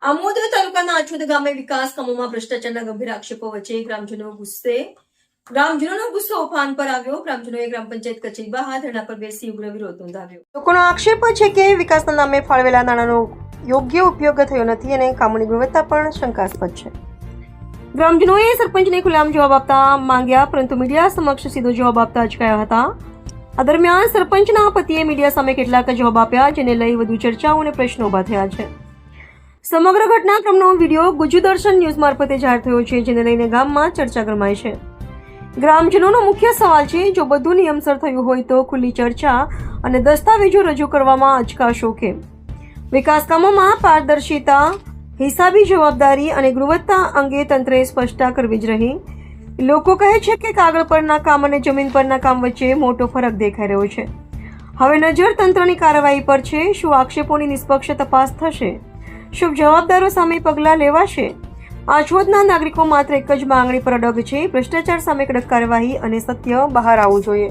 આમોદ તાલુકાના આછોદ ગામે વિકાસ કામોમાં ભ્રષ્ટાચારના ગંભીર આક્ષેપો વચ્ચે ગ્રામજનોનો ગુસ્સો ઉફાન પર આવ્યો. ગ્રામજનોએ ગ્રામ પંચાયત કચેરી બહાર ધરણા પર બેસી ઉગ્ર વિરોધ નોંધાવ્યો. લોકોનો આક્ષેપ છે કે વિકાસના નામે ફાળવેલા નાણાંનો યોગ્ય ઉપયોગ થયો નથી અને કામોની ગુણવત્તા પણ શંકાસ્પદ છે. ગ્રામજનોએ સરપંચને ખુલ્લામ જવાબ આપતા માંગ્યા, પરંતુ મીડિયા સમક્ષ સીધો જવાબ આપતા અચકાયા હતા. આ દરમિયાન સરપંચના પતિએ મીડિયા સામે કેટલાક જવાબ આપ્યા, જેને લઈ વધુ ચર્ચાઓ અને પ્રશ્નો ઉભા થયા છે. સમગ્ર ઘટનાક્રમનો વિડીયો ગુજુદર્શન ન્યૂઝ મારફતે જાહેર થયો છે, જેને લઈને ગામમાં ચર્ચા ગરમાઈ છે. ગ્રામજનોનો મુખ્ય સવાલ છે, જો બધું નિયમસર થયું હોય તો ખુલ્લી ચર્ચા અને દસ્તાવેજો રજૂ કરવામાં અચકાશો કેમ? વિકાસ કામોમાં પારદર્શિતા, હિસાબી જવાબદારી અને ગુણવત્તા અંગે તંત્રએ સ્પષ્ટતા કરવી જ રહી. લોકો કહે છે કે કાગળ પરના કામ અને જમીન પરના કામ વચ્ચે મોટો ફરક દેખાઈ રહ્યો છે. હવે નજર તંત્રની કાર્યવાહી પર છે. શું આક્ષેપોની નિષ્પક્ષ તપાસ થશે? શું જવાબદારો સામે પગલાં લેવાશે? આછોદના નાગરિકો માત્ર એક જ માંગણી પર અડગ છે, ભ્રષ્ટાચાર સામે કડક કાર્યવાહી અને સત્ય બહાર આવવું જોઈએ.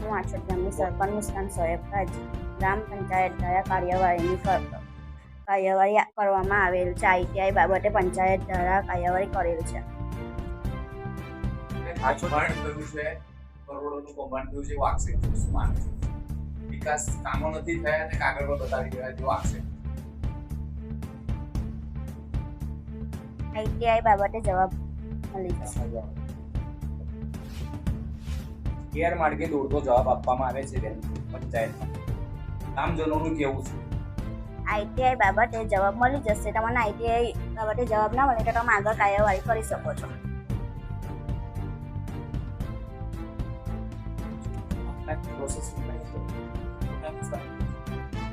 હું આછોદ ગામની સરપંચ મુસ્કાન સોએબ રાજ. ગ્રામ પંચાયત દ્વારા કાર્યવાહી કરવામાં આવેલ છે. ITI બાબતે પંચાયત દ્વારા કાર્યવાહી કરેલ છે. કરોડોનું કૌભાંડ થયું છે એવો આક્ષેપ છે. શું માનો છો? વિકાસ કામો નથી થયા અને કાગળ પર બતાવી દેવાય તેવો આક્ષેપ. ITI બાબતે જવાબ મળી જશે. ગેરમાર્ગે દોડતો જવાબ આપવામાં આવે છે પંચાયતમાં. ગામજનોનું કેવું છે? ITI બાબતે જવાબ મળી જશે. તમને ITI બાબતે જવાબ ના મળે તો તમે આગળ કાર્યવાહી કરી શકો છો.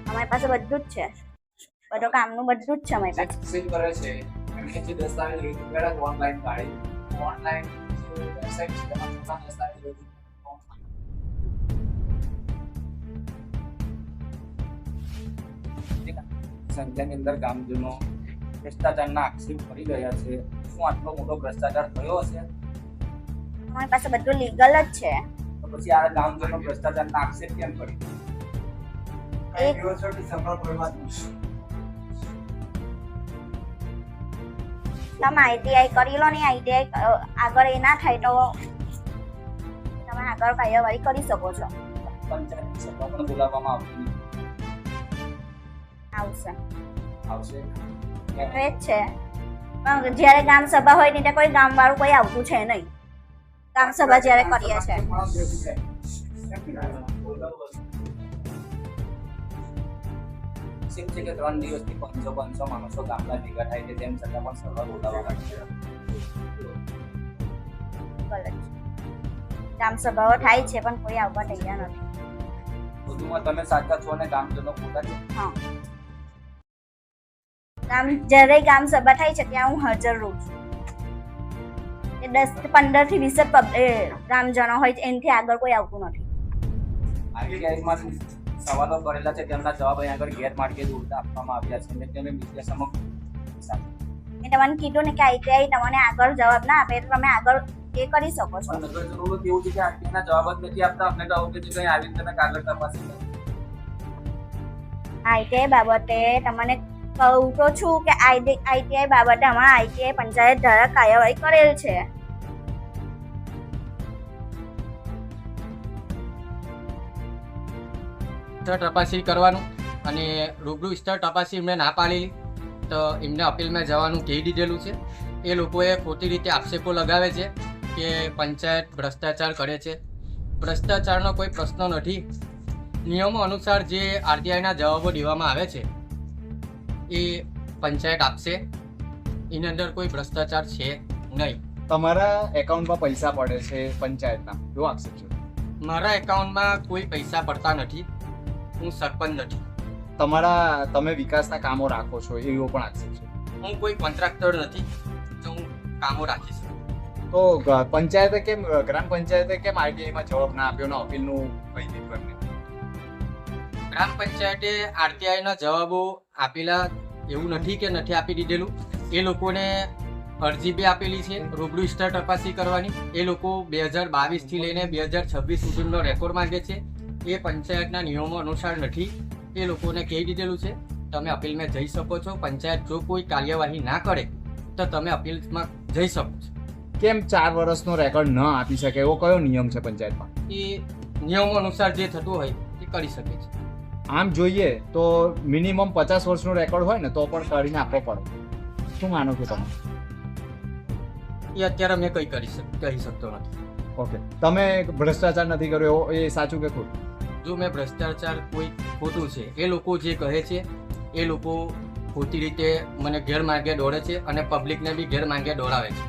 અમારી પાસે બધું જ છે, બધું કામનું બધું જ છે અમારી પાસે. કરે છે એમને જે દસ્તાવેજ રજૂ કર્યા ઓનલાઈન કાઢી ઓનલાઈન વેબસાઇટ છે તેમાં પોતાના દસ્તાવેજ રજૂ સંખ્યાની અંદર ગામજનો ભ્રષ્ટાચારના આક્ષેપ કરી રહ્યા છે. શું આટલો મોટો ભ્રષ્ટાચાર થયો હશે? અમારી પાસે બધું લીગલ જ છે. તો પછી આ ગામજનો ભ્રષ્ટાચારના આક્ષેપ કેમ કરી? તમે ITI કરી લો ને, ITI આગળ એ ના થાય તો તમે આગળ કાર્યવાહી કરી શકો છો. પંચાયત સભા પણ બોલાવવામાં આવશે. તો એ જ છે, પણ જ્યારે ગામ સભા હોય ને ત્યાં કોઈ ગામ વાળું કોઈ આવતું છે નહીં. ગામ સભા જ્યારે કરીએ છે છે કે 3 દિવસથી 500 માણસો ગામના ભેગા થાય છે, તેમ છતાં પણ સભા બોલાવવામાં ગામ સભાઓ થાય છે પણ કોઈ આવવા તૈયાર નથી. વધુમાં તમે સાચા છો અને ગામજનો ખોટા છે. હા, જ્યારે ગામ સભા થાય છે ત્યાં હું હાજર રહું છું. 10-15 થી 20 ગામજનો હોય છે, એનાથી આગળ કોઈ આવતું નથી. ITIમાં સવાલો કરેલા છે, તેમના જવાબ અહીંયા આગળ ગેરમાર્ગે દોડતા આપવામાં આવ્યા છે અને તમે મીડિયા સમક્ષ મેં તમને કીધું ને કે ITI તમને આગળ જવાબ ના આપે તો તમે આગળ એ કરી શકો છો. નગરજનોનું કેવું છે કે ITIના જવાબ જ નથી આપતા. અમને તો આવું કે કંઈ આવીને તમે કાગળ તપાસી લો. ITI બાબતે તમને કહું તો છું કે ITI બાબતે અમારા ITI પંચાયત દ્વારા કાર્યવાહી કરેલ છે. તપાસી કરવાનું અને રૂબરૂ સ્તર તપાસી એમને ના પાડેલી તો એમને અપીલમાં જવાનું કહી દીધેલું છે. એ લોકોએ ખોટી રીતે આક્ષેપો લગાવે છે કે પંચાયત ભ્રષ્ટાચાર કરે છે. ભ્રષ્ટાચારનો કોઈ પ્રશ્ન નથી. નિયમો અનુસાર જે RTIના જવાબો દેવામાં આવે છે એ પંચાયત આપશે. એની અંદર કોઈ ભ્રષ્ટાચાર છે નહીં. તમારા એકાઉન્ટમાં પૈસા પડે છે પંચાયતના, એવો આક્ષેપ છે? મારા એકાઉન્ટમાં કોઈ પૈસા પડતા નથી. હું સરપંચ નથી. તમે વિકાસના કામો રાખો છો એવો પણ આક્ષેપ છે? હું કોઈ કોન્ટ્રાક્ટર નથી તો હું કામો રાખીશ. તો પંચાયતે કેમ, ગ્રામ પંચાયતે કેમ RTIમાં જવાબ ના આપ્યો ને અપીલનું કહી દીધું એમને? ગ્રામ પંચાયતે RTIના જવાબો આપેલા એવું નથી કે નથી આપી દીધેલું. એ લોકોને અરજી બી આપેલી છે રૂબરૂ સ્તર તપાસી કરવાની. એ લોકો 2022થી લઈને 2026 સુધીનો રેકોર્ડ માંગે છે. એ પંચાયતના નિયમો અનુસાર નથી. એ લોકોને કહી દીધેલું છે તમે અપીલમાં જઈ શકો છો. પંચાયત જો કોઈ કાર્યવાહી ના કરે તો તમે અપીલમાં જઈ શકો છો. કેમ 4 વર્ષનો રેકોર્ડ ન આપી શકે એવો કયો નિયમ છે પંચાયતમાં? એ નિયમો અનુસાર જે થતું હોય એ કરી શકે છે. આમ જોઈએ તો મિનિમમ 50 વર્ષનો રેકોર્ડ હોય ને તો પણ કરીને આપવો પડે. શું માનો છો તમે? એ અત્યારે મેં કહી શકતો નથી. ઓકે, તમે ભ્રષ્ટાચાર નથી કર્યો એવો એ સાચું કે ખોટું? જો મેં ભ્રષ્ટાચાર કોઈ ખોટું છે એ લોકો જે કહે છે એ લોકો ખોટી રીતે મને ગેરમાર્ગે દોડે છે અને પબ્લિકને બી ગેરમાર્ગે દોડાવે છે.